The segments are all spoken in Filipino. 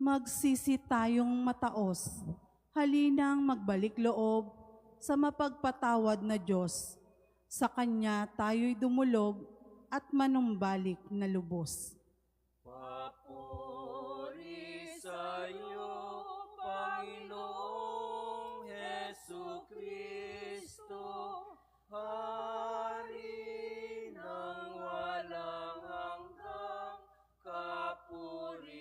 Magsisi tayong mataos, halinang magbalik loob sa mapagpatawad na Diyos. Sa Kanya tayo'y dumulog at manumbalik na lubos. Papuri sa iyo, Panginoong Hesukristo, Hari ng walang hanggang kapurihan.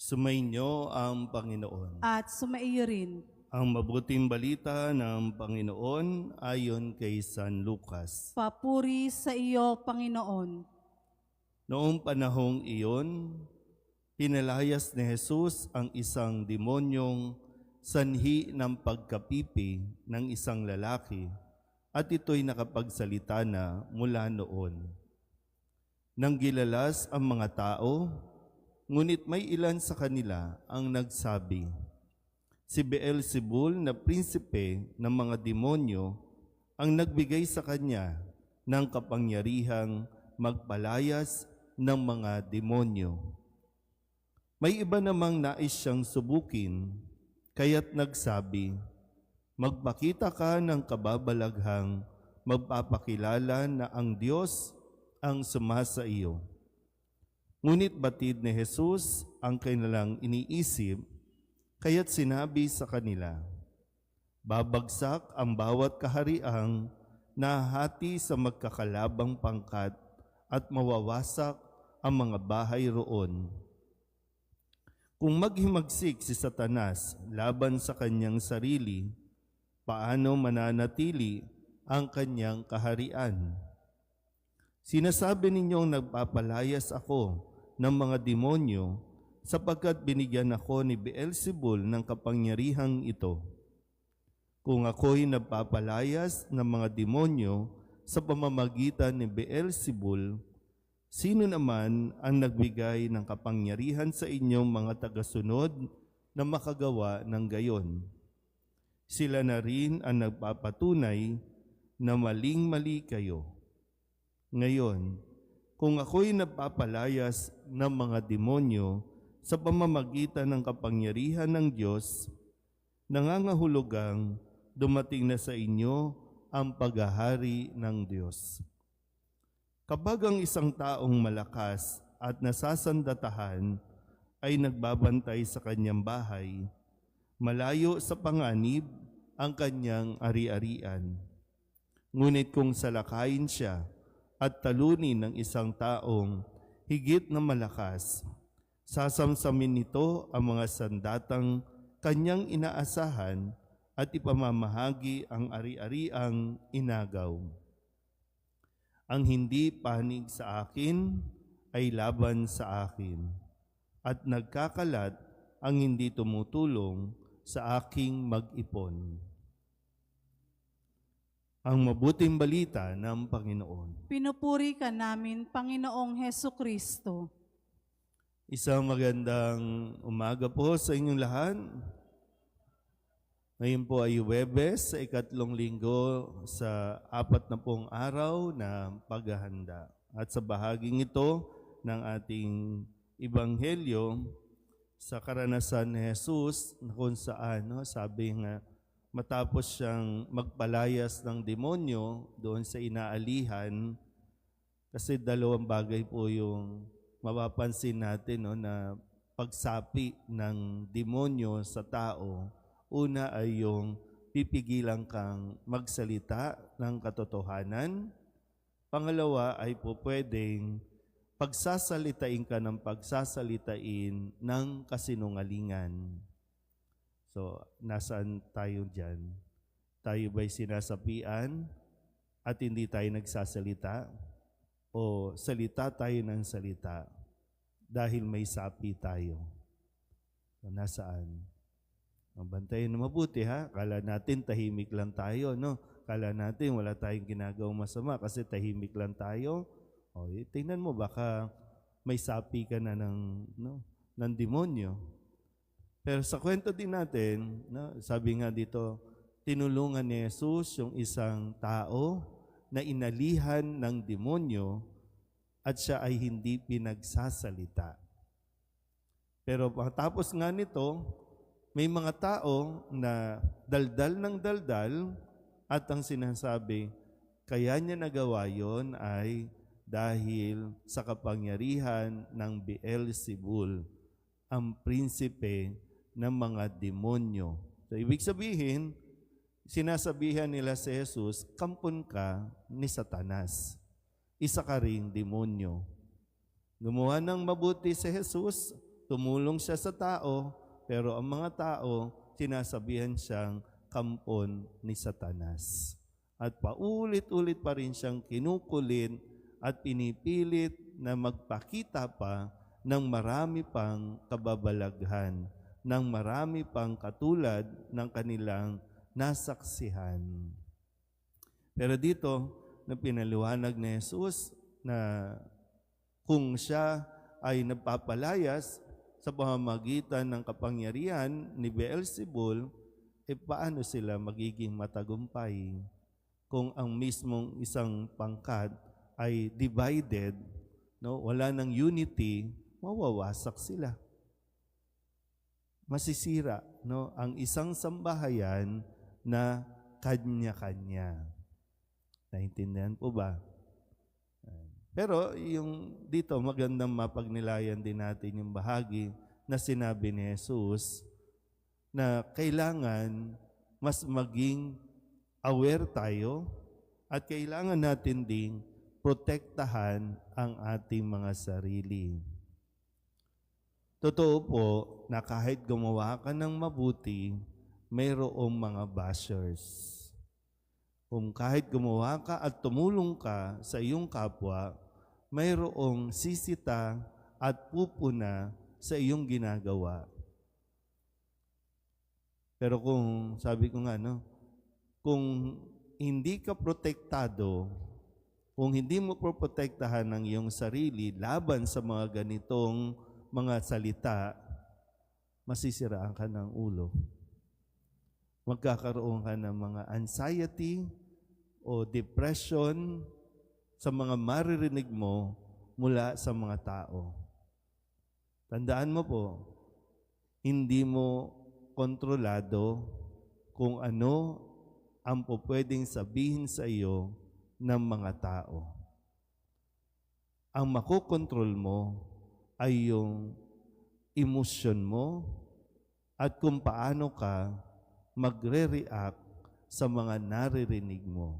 Sumainyo ang Panginoon. At sumaiyo rin. Ang mabuting balita ng Panginoon ayon kay San Lucas. Papuri sa iyo, Panginoon. Noong panahong iyon, pinalayas ni Jesus ang isang demonyong sanhi ng pagkapipi ng isang lalaki at ito'y nakapagsalita na mula noon. Nang gilalas ang mga tao, ngunit may ilan sa kanila ang nagsabi, si Beelzebul na prinsipe ng mga demonyo ang nagbigay sa kanya ng kapangyarihang magpalayas ng mga demonyo. May iba namang nais siyang subukin, kaya't nagsabi, magpakita ka ng kababalaghang magpapakilala na ang Diyos ang sumasa iyo. Ngunit batid ni Jesus ang kanilang iniisip, kaya't sinabi sa kanila, babagsak ang bawat kahariang nahati sa magkakalabang pangkat at mawawasak ang mga bahay roon. Kung maghimagsik si Satanas laban sa kanyang sarili, paano mananatili ang kanyang kaharian? Sinasabi ninyong nagpapalayas ako ng mga demonyo sapagkat binigyan ako ni Beelzebul ng kapangyarihang ito. Kung ako'y nagpapalayas ng mga demonyo sa pamamagitan ni Beelzebul, sino naman ang nagbigay ng kapangyarihan sa inyong mga tagasunod na makagawa ng gayon? Sila na rin ang nagpapatunay na maling-mali kayo. Ngayon, kung ako'y nagpapalayas ng mga demonyo sa pamamagitan ng kapangyarihan ng Diyos, nangangahulugang dumating na sa inyo ang paghahari ng Diyos. Kapag ang isang taong malakas at nasasandatahan ay nagbabantay sa kanyang bahay, malayo sa panganib ang kanyang ari-arian. Ngunit kung salakayin siya at talunin ng isang taong higit na malakas, sasamsamin nito ang mga sandatang kanyang inaasahan at ipamamahagi ang ari-ariang inagaw. Ang hindi panig sa akin ay laban sa akin, at nagkakalat ang hindi tumutulong sa aking mag-ipon. Ang mabuting balita ng Panginoon. Pinupuri ka namin, Panginoong Hesukristo. Isang magandang umaga po sa inyong lahat. Ngayon po ay Huwebes sa ikatlong linggo sa 40 araw na paghahanda. At sa bahaging ito ng ating Ebanghelyo, sa karanasan ni Jesus na kung saan, sabi nga, matapos siyang magpalayas ng demonyo doon sa inaalihan, kasi dalawang bagay po yung mapapansin natin na pagsapi ng demonyo sa tao. Una ay yung pipigilan kang magsalita ng katotohanan. Pangalawa ay po pwedeng pagsasalitain ka ng pagsasalitain ng kasinungalingan. So, nasaan tayo dyan? Tayo ba'y sinasapian at hindi tayo nagsasalita? O salita tayo ng salita dahil may sapi tayo? So, nasaan? Bantayan na mabuti ha. Kala natin tahimik lang tayo, no? Kala natin wala tayong ginagawang masama kasi tahimik lang tayo. O, tingnan mo, baka may sapi ka na ng demonyo. Pero sa kwento din natin, sabi nga dito, tinulungan ni Jesus yung isang tao na inalihan ng demonyo at siya ay hindi pinagsasalita. Pero pagkatapos nga nito, may mga tao na daldal ng daldal at ang sinasabi, kaya niya nagawa yon ay dahil sa kapangyarihan ng Beelzebul, ang prinsipe ng mga demonyo. So, ibig sabihin, sinasabihan nila si Jesus, kampon ka ni Satanas. Isa ka ring demonyo. Gumawa ng mabuti si Jesus, tumulong siya sa tao, pero ang mga tao, sinasabihan siyang kampon ni Satanas. At paulit-ulit pa rin siyang kinukulit at pinipilit na magpakita pa ng marami pang kababalaghan, ng marami pang katulad ng kanilang nasaksihan. Pero dito, na pinaliwanag ni Jesus na kung siya ay nagpapalayas sa pamamagitan ng kapangyarihan ni Beelzebul, paano sila magiging matagumpay kung ang mismong isang pangkat ay divided, no? Wala ng unity, mawawasak sila. Masisira, no, ang isang sambahayan na kanya-kanya. Naintindihan po ba? Pero yung dito, magandang mapagnilayan din natin yung bahagi na sinabi ni Jesus na kailangan mas maging aware tayo at kailangan natin ding protektahan ang ating mga sarili. Totoo po na kahit gumawa ka ng mabuti, mayroong mga bashers. Kung kahit gumawa ka at tumulong ka sa iyong kapwa, mayroong sisita at pupuna sa iyong ginagawa. Pero kung, sabi ko nga, no, kung hindi ka protektado, kung hindi mo protektahan ng iyong sarili laban sa mga ganitong mga salita, masisiraan ka ng ulo. Magkakaroon ka ng mga anxiety o depression sa mga maririnig mo mula sa mga tao. Tandaan mo po, hindi mo kontrolado kung ano ang pwedeng sabihin sa iyo ng mga tao. Ang makokontrol mo ay yung emosyon mo at kung paano ka magre-react sa mga naririnig mo.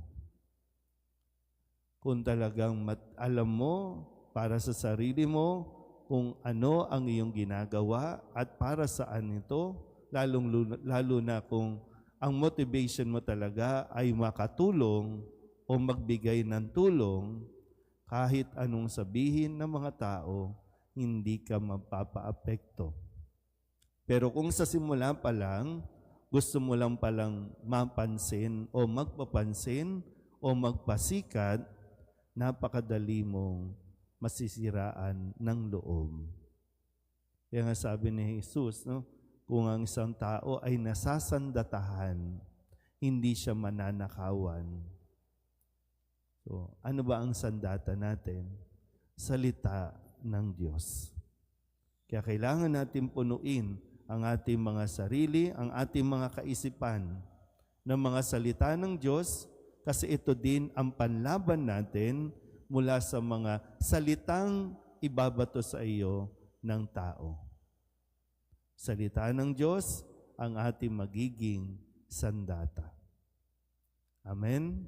Kung talagang alam mo para sa sarili mo kung ano ang iyong ginagawa at para saan ito, lalo na kung ang motivation mo talaga ay makatulong o magbigay ng tulong, kahit anong sabihin ng mga tao, hindi ka mapapaapekto. Pero kung sa simula pa lang, gusto mo lang palang mapansin o magpapansin o magpasikat, napakadali mong masisiraan ng loob. Kaya nga sabi ni Jesus, no, kung ang isang tao ay nasasandatahan, hindi siya mananakawan. So, ano ba ang sandata natin? Salita ng Diyos. Kaya kailangan natin punuin ang ating mga sarili, ang ating mga kaisipan ng mga salita ng Diyos, kasi ito din ang panlaban natin mula sa mga salitang ibabato sa iyo ng tao. Salita ng Diyos ang ating magiging sandata. Amen?